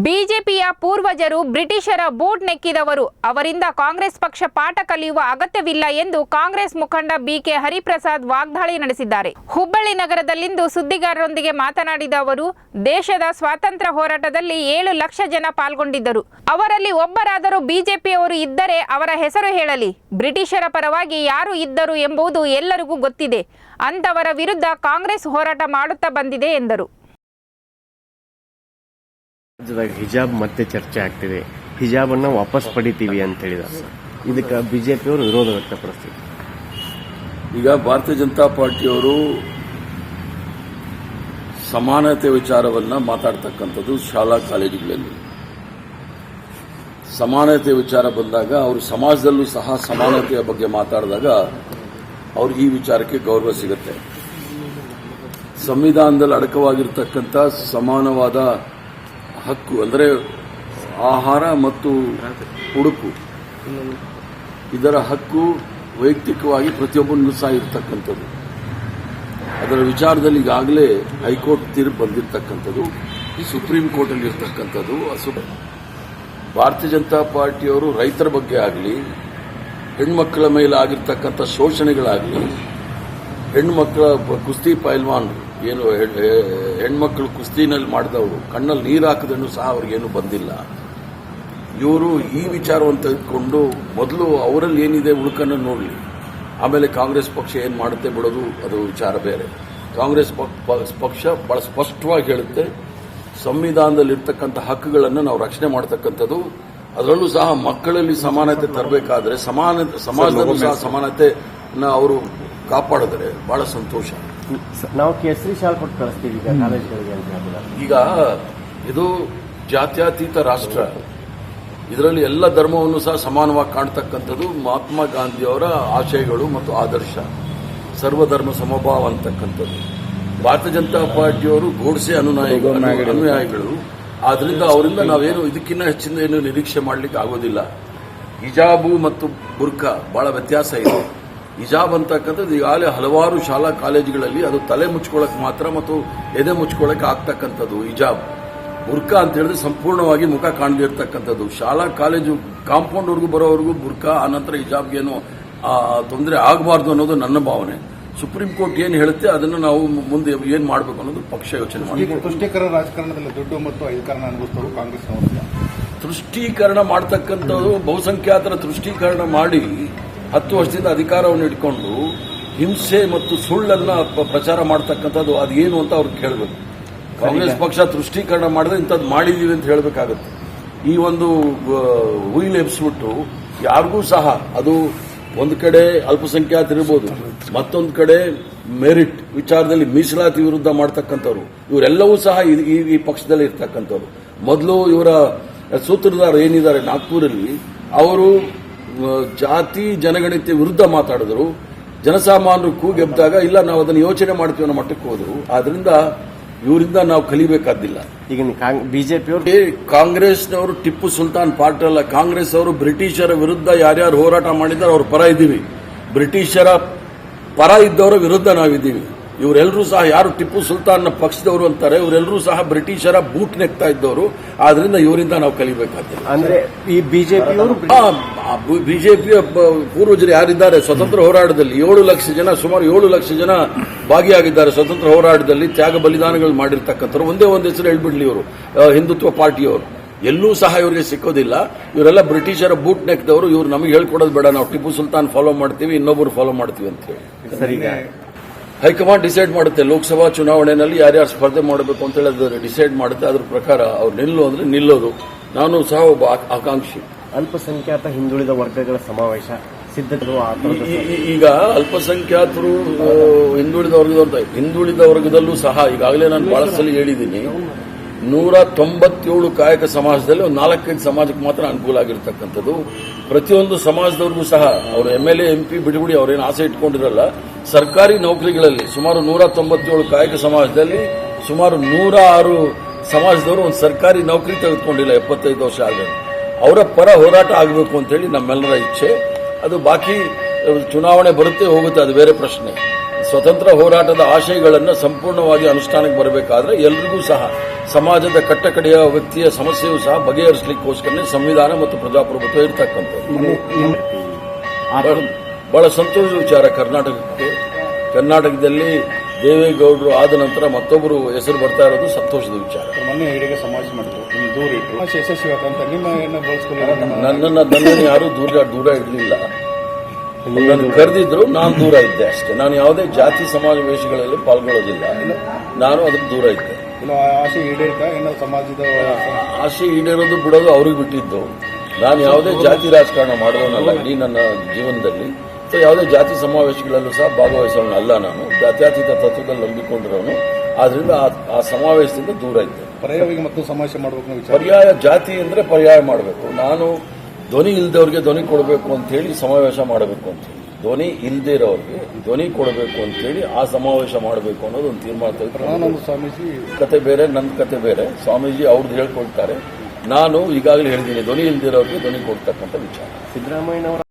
ಬಿಜೆಪಿಯ ಪೂರ್ವಜರು ಬ್ರಿಟಿಷರ ಬೂಟ್ ನೆಕ್ಕಿದವರು. ಅವರಿಂದ ಕಾಂಗ್ರೆಸ್ ಪಕ್ಷ ಪಾಠ ಕಲಿಯುವ ಅಗತ್ಯವಿಲ್ಲ ಎಂದು ಕಾಂಗ್ರೆಸ್ ಮುಖಂಡ ಬಿಕೆ ಹರಿಪ್ರಸಾದ್ ವಾಗ್ದಾಳಿ ನಡೆಸಿದ್ದಾರೆ. ಹುಬ್ಬಳ್ಳಿ ನಗರದಲ್ಲಿಂದು ಸುದ್ದಿಗಾರರೊಂದಿಗೆ ಮಾತನಾಡಿದ ಅವರು, ದೇಶದ ಸ್ವಾತಂತ್ರ್ಯ ಹೋರಾಟದಲ್ಲಿ 7 ಲಕ್ಷ ಜನ ಪಾಲ್ಗೊಂಡಿದ್ದರು. ಅವರಲ್ಲಿ ಒಬ್ಬರಾದರೂ ಬಿಜೆಪಿಯವರು ಇದ್ದರೆ ಅವರ ಹೆಸರು ಹೇಳಲಿ. ಬ್ರಿಟಿಷರ ಪರವಾಗಿ ಯಾರು ಇದ್ದರು ಎಂಬುದು ಎಲ್ಲರಿಗೂ ಗೊತ್ತಿದೆ. ಅಂತವರ ವಿರುದ್ಧ ಕಾಂಗ್ರೆಸ್ ಹೋರಾಟ ಮಾಡುತ್ತಾ ಬಂದಿದೆ ಎಂದರು. ಹಿಜಾಬ್ ಮತ್ತೆ ಚರ್ಚೆ ಆಗ್ತಿದೆ. ಹಿಜಾಬ್ ಅನ್ನ ವಾಪಸ್ ಪಡಿತೀವಿ ಅಂತ ಹೇಳಿದ್ದಾರೆ. ಇದಕ್ಕೆ ಬಿಜೆಪಿಯವರು ವಿರೋಧ ವ್ಯಕ್ತಪಡಿಸ್ತಿದ್ದಾರೆ. ಈಗ ಭಾರತೀಯ ಜನತಾ ಪಾರ್ಟಿಯವರು ಸಮಾನತೆ ವಿಚಾರವನ್ನ ಮಾತಾಡ್ತಕ್ಕಂಥದ್ದು ಶಾಲಾ ಕಾಲೇಜುಗಳಲ್ಲಿ. ಸಮಾನತೆ ವಿಚಾರ ಬಂದಾಗ ಅವರು ಸಮಾಜದಲ್ಲೂ ಸಹ ಸಮಾನತೆಯ ಬಗ್ಗೆ ಮಾತಾಡಿದಾಗ ಅವ್ರಿಗೆ ಈ ವಿಚಾರಕ್ಕೆ ಗೌರವ ಸಿಗುತ್ತೆ. ಸಂವಿಧಾನದಲ್ಲಿ ಅಡಕವಾಗಿರ್ತಕ್ಕಂಥ ಸಮಾನವಾದ ಹಕ್ಕು ಅಂದರೆ ಆಹಾರ ಮತ್ತು ಉಡುಪು, ಇದರ ಹಕ್ಕು ವೈಯಕ್ತಿಕವಾಗಿ ಪ್ರತಿಯೊಬ್ಬನಿಗೂ ಸಹ ಇರತಕ್ಕಂಥದ್ದು. ಅದರ ವಿಚಾರದಲ್ಲಿ ಈಗಾಗಲೇ ಹೈಕೋರ್ಟ್ ತೀರ್ಪು ಬಂದಿರತಕ್ಕಂಥದ್ದು, ಸುಪ್ರೀಂ ಕೋರ್ಟಲ್ಲಿ ಇರತಕ್ಕಂಥದ್ದು. ಭಾರತೀಯ ಜನತಾ ಪಾರ್ಟಿಯವರು ರೈತರ ಬಗ್ಗೆ ಆಗಲಿ, ಹೆಣ್ಮಕ್ಕಳ ಮೇಲೆ ಆಗಿರ್ತಕ್ಕಂಥ ಶೋಷಣೆಗಳಾಗಲಿ, ಹೆಣ್ಮಕ್ಕಳ ಕುಸ್ತಿ ಪೈಲ್ವಾನ್ರು ಏನು ಹೆಣ್ಮಕ್ಳು ಕುಸ್ತಿನಲ್ಲಿ ಮಾಡಿದವರು ಕಣ್ಣಲ್ಲಿ ನೀರು ಹಾಕದನ್ನು ಸಹ ಅವ್ರಿಗೇನು ಬಂದಿಲ್ಲ. ಇವರು ಈ ವಿಚಾರವನ್ನು ತೆಗೆದುಕೊಂಡು ಮೊದಲು ಅವರಲ್ಲಿ ಏನಿದೆ ಉಳುಕನ್ನು ನೋಡಲಿ, ಆಮೇಲೆ ಕಾಂಗ್ರೆಸ್ ಪಕ್ಷ ಏನು ಮಾಡುತ್ತೆ ಬಿಡೋದು ಅದು ವಿಚಾರ ಬೇರೆ. ಕಾಂಗ್ರೆಸ್ ಪಕ್ಷ ಬಹಳ ಸ್ಪಷ್ಟವಾಗಿ ಹೇಳುತ್ತೆ, ಸಂವಿಧಾನದಲ್ಲಿರ್ತಕ್ಕಂಥ ಹಕ್ಕುಗಳನ್ನು ನಾವು ರಕ್ಷಣೆ ಮಾಡತಕ್ಕಂಥದ್ದು. ಅದರಲ್ಲೂ ಸಹ ಮಕ್ಕಳಲ್ಲಿ ಸಮಾನತೆ ತರಬೇಕಾದ್ರೆ ಸಮಾಜದಲ್ಲೂ ಸಹ ಸಮಾನತೆಯನ್ನು ಅವರು ಕಾಪಾಡಿದರೆ ಬಹಳ ಸಂತೋಷ. ನಾವು ಕೇಸರಿ ಶಾಲ್ ಕೊಟ್ಟು ಕಳಿಸ್ತೀವಿ ಕಾಲೇಜ್ಗಳಿಗೆ ಅಂತ ಹೇಳಿದ್ದಾರೆ. ಈಗ ಇದು ಜಾತ್ಯತೀತ ರಾಷ್ಟ್ರ, ಇದರಲ್ಲಿ ಎಲ್ಲ ಧರ್ಮವನ್ನು ಸಹ ಸಮಾನವಾಗಿ ಕಾಣ್ತಕ್ಕಂಥದ್ದು ಮಹಾತ್ಮ ಗಾಂಧಿಯವರ ಆಶಯಗಳು ಮತ್ತು ಆದರ್ಶ, ಸರ್ವಧರ್ಮ ಸಮಭಾವ ಅಂತಕ್ಕಂಥದ್ದು. ಭಾರತೀಯ ಜನತಾ ಪಾರ್ಟಿಯವರು ಗೋಡ್ಸೆ ಅನುಯಾಯಿಗಳು. ಆದ್ರಿಂದ ಅವರಿಂದ ನಾವೇನು ಇದಕ್ಕಿಂತ ಹೆಚ್ಚಿನ ಏನು ನಿರೀಕ್ಷೆ ಮಾಡಲಿಕ್ಕೆ ಆಗೋದಿಲ್ಲ. ಹಿಜಾಬು ಮತ್ತು ಬುರ್ಕಾ ಬಹಳ ವ್ಯತ್ಯಾಸ ಇದೆ. ಹಿಜಾಬ್ ಅಂತಕ್ಕಂಥದ್ದು ಈಗಾಗಲೇ ಹಲವಾರು ಶಾಲಾ ಕಾಲೇಜುಗಳಲ್ಲಿ ಅದು ತಲೆ ಮುಚ್ಕೊಳ್ಳಕ್ಕೆ ಮಾತ್ರ ಮತ್ತು ಎದೆ ಮುಚ್ಕೊಳ್ಳಕ್ಕೆ ಆಗ್ತಕ್ಕಂಥದ್ದು ಹಿಜಾಬ್. ಬುರ್ಕಾ ಅಂತ ಹೇಳಿದ್ರೆ ಸಂಪೂರ್ಣವಾಗಿ ಮುಖ ಕಾಣದಿರ್ತಕ್ಕಂಥದ್ದು. ಶಾಲಾ ಕಾಲೇಜು ಕಾಂಪೌಂಡ್ವರೆಗೂ ಬರೋವರೆಗೂ ಬುರ್ಕಾ, ಆನಂತರ ಹಿಜಾಬ್ಗೇನು ತೊಂದರೆ ಆಗಬಾರ್ದು ಅನ್ನೋದು ನನ್ನ ಭಾವನೆ. ಸುಪ್ರೀಂ ಕೋರ್ಟ್ ಏನು ಹೇಳುತ್ತೆ ಅದನ್ನು ನಾವು ಮುಂದೆ ಏನು ಮಾಡಬೇಕು ಅನ್ನೋದು ಪಕ್ಷ ಯೋಚನೆ ಮಾಡಿ. ತುಷ್ಟೀಕರಣ ರಾಜಕಾರಣದಲ್ಲಿ ದುಡ್ಡು ಮತ್ತು ಅಧಿಕಾರ ಅನುಭವಿಸುವ ಕಾಂಗ್ರೆಸ್ ತುಷ್ಟೀಕರಣ ಮಾಡತಕ್ಕಂಥದ್ದು, ಬಹುಸಂಖ್ಯಾತರ ತುಷ್ಟೀಕರಣ ಮಾಡಿ 10 ವರ್ಷದಿಂದ ಅಧಿಕಾರವನ್ನು ಇಟ್ಕೊಂಡು ಹಿಂಸೆ ಮತ್ತು ಸುಳ್ಳನ್ನ ಪ್ರಚಾರ ಮಾಡತಕ್ಕಂಥದ್ದು ಅದೇನು ಅಂತ ಅವ್ರಿಗೆ ಕೇಳಬೇಕು. ಕಾಂಗ್ರೆಸ್ ಪಕ್ಷ ತುಷ್ಟೀಕರಣ ಮಾಡಿದ್ರೆ ಇಂಥದ್ದು ಮಾಡಿದೀವಿ ಅಂತ ಹೇಳಬೇಕಾಗುತ್ತೆ. ಈ ಒಂದು ಹುಯಿಲ್ ಎಬ್ಸ್ಬಿಟ್ಟು ಯಾರಿಗೂ ಸಹ ಅದು ಒಂದು ಕಡೆ ಅಲ್ಪಸಂಖ್ಯಾತರಿರ್ಬೋದು, ಮತ್ತೊಂದು ಕಡೆ ಮೆರಿಟ್ ವಿಚಾರದಲ್ಲಿ ಮೀಸಲಾತಿ ವಿರುದ್ಧ ಮಾಡತಕ್ಕಂಥವ್ರು, ಇವರೆಲ್ಲವೂ ಸಹ ಈ ಪಕ್ಷದಲ್ಲಿ ಇರ್ತಕ್ಕಂಥವ್ರು. ಮೊದಲು ಇವರ ಸೂತ್ರಧಾರ ಏನಿದ್ದಾರೆ ನಾಗ್ಪುರಲ್ಲಿ, ಅವರು ಜಾತಿ ಜನಗಣತಿ ವಿರುದ್ಧ ಮಾತಾಡಿದ್ರು. ಜನಸಾಮಾನ್ಯರು ಕೂಗೆಬ್ದಾಗ ಇಲ್ಲ ನಾವು ಅದನ್ನು ಯೋಚನೆ ಮಾಡ್ತೀವಿ ಅನ್ನೋ ಮಟ್ಟಕ್ಕೆ ಹೋದ್ರು. ಆದ್ರಿಂದ ಇವರಿಂದ ನಾವು ಕಲಿಬೇಕಾದಿಲ್ಲ. ಈಗ ಬಿಜೆಪಿಯವರು ಕಾಂಗ್ರೆಸ್ನವರು ಟಿಪ್ಪು ಸುಲ್ತಾನ್ ಪಾರ್ಟಿ ಅಲ್ಲ. ಕಾಂಗ್ರೆಸ್ ಅವರು ಬ್ರಿಟಿಷರ ವಿರುದ್ಧ ಯಾರ್ಯಾರು ಹೋರಾಟ ಮಾಡಿದ್ದಾರೆ ಅವ್ರ ಪರ ಇದ್ದೀವಿ. ಬ್ರಿಟಿಷರ ಪರ ಇದ್ದವರ ವಿರುದ್ಧ ನಾವಿದ್ದೀವಿ. ಇವರೆಲ್ಲರೂ ಸಹ ಯಾರು ಟಿಪ್ಪು ಸುಲ್ತಾನ್ನ ಪಕ್ಷದವರು ಅಂತಾರೆ, ಇವರೆಲ್ಲರೂ ಸಹ ಬ್ರಿಟಿಷರ ಬೂಟ್ ನೆಕ್ತಾ ಇದ್ದವರು. ಆದ್ರಿಂದ ಇವರಿಂದ ನಾವು ಕಲಿಬೇಕಾಗ್ತದೆ. ಅಂದ್ರೆ ಈ ಬಿಜೆಪಿಯವರು ಬಿಜೆಪಿಯ ಪೂರ್ವಜರು ಯಾರಿದ್ದಾರೆ ಸ್ವತಂತ್ರ ಹೋರಾಟದಲ್ಲಿ 7 ಲಕ್ಷ ಜನ, ಸುಮಾರು 7 ಲಕ್ಷ ಜನ ಭಾಗಿಯಾಗಿದ್ದಾರೆ ಸ್ವತಂತ್ರ ಹೋರಾಟದಲ್ಲಿ. ತ್ಯಾಗ ಬಲಿದಾನಗಳು ಮಾಡಿರ್ತಕ್ಕಂಥವ್ರು. ಒಂದೇ ಒಂದು ಹೆಸರು ಹೇಳ್ಬಿಡ್ಲಿ, ಇವರು ಹಿಂದುತ್ವ ಪಾರ್ಟಿಯವರು. ಎಲ್ಲೂ ಸಹ ಇವರಿಗೆ ಸಿಕ್ಕೋದಿಲ್ಲ. ಇವರೆಲ್ಲ ಬ್ರಿಟಿಷರ ಬೂಟ್ ನೆಕ್ದವರು. ಇವ್ರು ನಮಗೆ ಹೇಳ್ಕೊಡೋದು ಬೇಡ, ನಾವು ಟಿಪ್ಪು ಸುಲ್ತಾನ್ ಫಾಲೋ ಮಾಡ್ತೀವಿ, ಇನ್ನೊಬ್ಬರು ಫಾಲೋ ಮಾಡ್ತೀವಿ ಅಂತ ಹೇಳಿ. ಸರಿ, ಹೈಕಮಾಂಡ್ ಡಿಸೈಡ್ ಮಾಡುತ್ತೆ. ಲೋಕಸಭಾ ಚುನಾವಣೆಯಲ್ಲಿ ಯಾರ್ಯಾರು ಸ್ಪರ್ಧೆ ಮಾಡಬೇಕು ಅಂತ ಹೇಳಿ ಅದು ಡಿಸೈಡ್ ಮಾಡುತ್ತೆ. ಅದ್ರ ಪ್ರಕಾರ ಅವ್ರು ನಿಲ್ಲು ಅಂದ್ರೆ ನಿಲ್ಲೋದು. ನಾನು ಸಹ ಒಬ್ಬ ಆಕಾಂಕ್ಷಿ. ಅಲ್ಪಸಂಖ್ಯಾತ ಹಿಂದುಳಿದ ವರ್ಗಗಳ ಸಮಾವೇಶ ಸಿದ್ಧತೆ. ಈಗ ಅಲ್ಪಸಂಖ್ಯಾತರು ಹಿಂದುಳಿದ ವರ್ಗದಲ್ಲೂ ಸಹ ಈಗಾಗಲೇ ನಾನು ಬಹಳ ಸಲ ಹೇಳಿದ್ದೀನಿ, 197 ಕಾಯಕ ಸಮಾಜದಲ್ಲಿ ಒಂದು 4-5 ಸಮಾಜಕ್ಕೆ ಮಾತ್ರ ಅನುಕೂಲ ಆಗಿರ್ತಕ್ಕಂಥದ್ದು. ಪ್ರತಿಯೊಂದು ಸಮಾಜದವ್ರಿಗೂ ಸಹ ಅವರು MLA MP ಬಿಡುಗಡೆ ಅವರೇನು ಆಸೆ ಇಟ್ಕೊಂಡಿರಲ್ಲ. ಸರ್ಕಾರಿ ನೌಕರಿಗಳಲ್ಲಿ ಸುಮಾರು 197 ಕಾಯಕ ಸಮಾಜದಲ್ಲಿ ಸುಮಾರು 106 ಸಮಾಜದವರು ಒಂದು ಸರ್ಕಾರಿ ನೌಕರಿ ತೆಗೆದುಕೊಂಡಿಲ್ಲ 75 ವರ್ಷ ಆಗಿದೆ. ಅವರ ಪರ ಹೋರಾಟ ಆಗಬೇಕು ಅಂತ ಹೇಳಿ ನಮ್ಮೆಲ್ಲರ ಇಚ್ಛೆ. ಅದು ಬಾಕಿ ಚುನಾವಣೆ ಬರುತ್ತೆ ಹೋಗುತ್ತೆ, ಅದು ಬೇರೆ ಪ್ರಶ್ನೆ. ಸ್ವತಂತ್ರ ಹೋರಾಟದ ಆಶಯಗಳನ್ನು ಸಂಪೂರ್ಣವಾಗಿ ಅನುಷ್ಠಾನಕ್ಕೆ ಬರಬೇಕಾದ್ರೆ ಎಲ್ರಿಗೂ ಸಹ ಸಮಾಜದ ಕಟ್ಟಕಡೆಯ ವ್ಯಕ್ತಿಯ ಸಮಸ್ಯೆಯೂ ಸಹ ಬಗೆಹರಿಸಲಿಕ್ಕೋಸ್ಕರನೇ ಸಂವಿಧಾನ ಮತ್ತು ಪ್ರಜಾಪ್ರಭುತ್ವ ಇರತಕ್ಕಂಥದ್ದು. ಬಹಳ ಸಂತೋಷದ ವಿಚಾರ ಕರ್ನಾಟಕದಲ್ಲಿ ದೇವೇಗೌಡರು ಆದ ನಂತರ ಮತ್ತೊಬ್ಬರು ಹೆಸರು ಬರ್ತಾ ಇರೋದು ಸಂತೋಷದ ವಿಚಾರ. ಮೊನ್ನೆ ಹಿಡಿಗೆ ಸಮಾವೇಶ ಮಾಡಿದ್ರು, ನಿಮ್ಮ ದೂರ ಇಟ್ಟು ಯಶಸ್ವಿ ಅಂತ ನಿಮ್ಮ ಏನು ಬಳಸ್ಕೊಳ್ಳಿ. ನನ್ನನ್ನು ಯಾರೂ ದೂರ ಇಡಲಿಲ್ಲ. ನನ್ನ ಕರೆದಿದ್ರು, ನಾನು ದೂರ ಇದ್ದೆ ಅಷ್ಟೇ. ನಾನು ಯಾವುದೇ ಜಾತಿ ಸಮಾವೇಶಗಳಲ್ಲಿ ಪಾಲ್ಗೊಳ್ಳೋದಿಲ್ಲ. ನಾನು ಅದಕ್ಕೆ ದೂರ ಇದ್ದೆ. ಇನ್ನು ಆಸೆ ಈಡೇರಿತಾ ಏನೋ ಸಮಾಜದ ಆಸೆ ಈಡೇರೋದು ಬಿಡೋದು ಅವ್ರಿಗೆ ಬಿಟ್ಟಿದ್ದು. ನಾನು ಯಾವುದೇ ಜಾತಿ ರಾಜಕಾರಣ ಮಾಡೋನಲ್ಲ ಇಡೀ ನನ್ನ ಜೀವನದಲ್ಲಿ. ಸೊ ಯಾವುದೇ ಜಾತಿ ಸಮಾವೇಶಗಳಲ್ಲೂ ಸಹ ಭಾಗವಹಿಸೋನಲ್ಲ. ನಾನು ಜಾತ್ಯತೀತ ತತ್ವದಲ್ಲಿ ನಂಬಿಕೊಂಡಿರೋನು. ಆದ್ರಿಂದ ಆ ಸಮಾವೇಶದಿಂದ ದೂರ ಇದ್ದೆ. ಪರ್ಯಾಯವಾಗಿ ಮತ್ತು ಸಮಾವೇಶ ಮಾಡಬೇಕು ವಿಚಾರ. ಪರ್ಯಾಯ ಜಾತಿ ಅಂದ್ರೆ ಪರ್ಯಾಯ ಮಾಡಬೇಕು. ನಾನು ಧ್ವನಿ ಇಲ್ದವ್ರಿಗೆ ಧ್ವನಿ ಕೊಡಬೇಕು ಅಂತ ಹೇಳಿ ಸಮಾವೇಶ ಮಾಡಬೇಕು ಅಂತ ಹೇಳಿ, ಧ್ವನಿ ಇಲ್ಲದೆ ಇರೋರಿಗೆ ಧ್ವನಿ ಕೊಡಬೇಕು ಅಂತ ಹೇಳಿ ಆ ಸಮಾವೇಶ ಮಾಡಬೇಕು ಅನ್ನೋದು ಒಂದು ತೀರ್ಮಾನ ತೆಗೆದುಕೊಂಡು. ಸ್ವಾಮೀಜಿ ಕತೆ ಬೇರೆ, ನನ್ನ ಕತೆ ಬೇರೆ. ಸ್ವಾಮೀಜಿ ಅವ್ರದ್ದು ಹೇಳ್ಕೊಳ್ತಾರೆ. ನಾನು ಈಗಾಗಲೇ ಹೇಳಿದ್ದೀನಿ, ಧ್ವನಿ ಇಲ್ದಿರೋರಿಗೆ ಧ್ವನಿ ಕೊಡ್ತಕ್ಕಂಥ ವಿಚಾರ. ಸಿದ್ದರಾಮಯ್ಯನವರ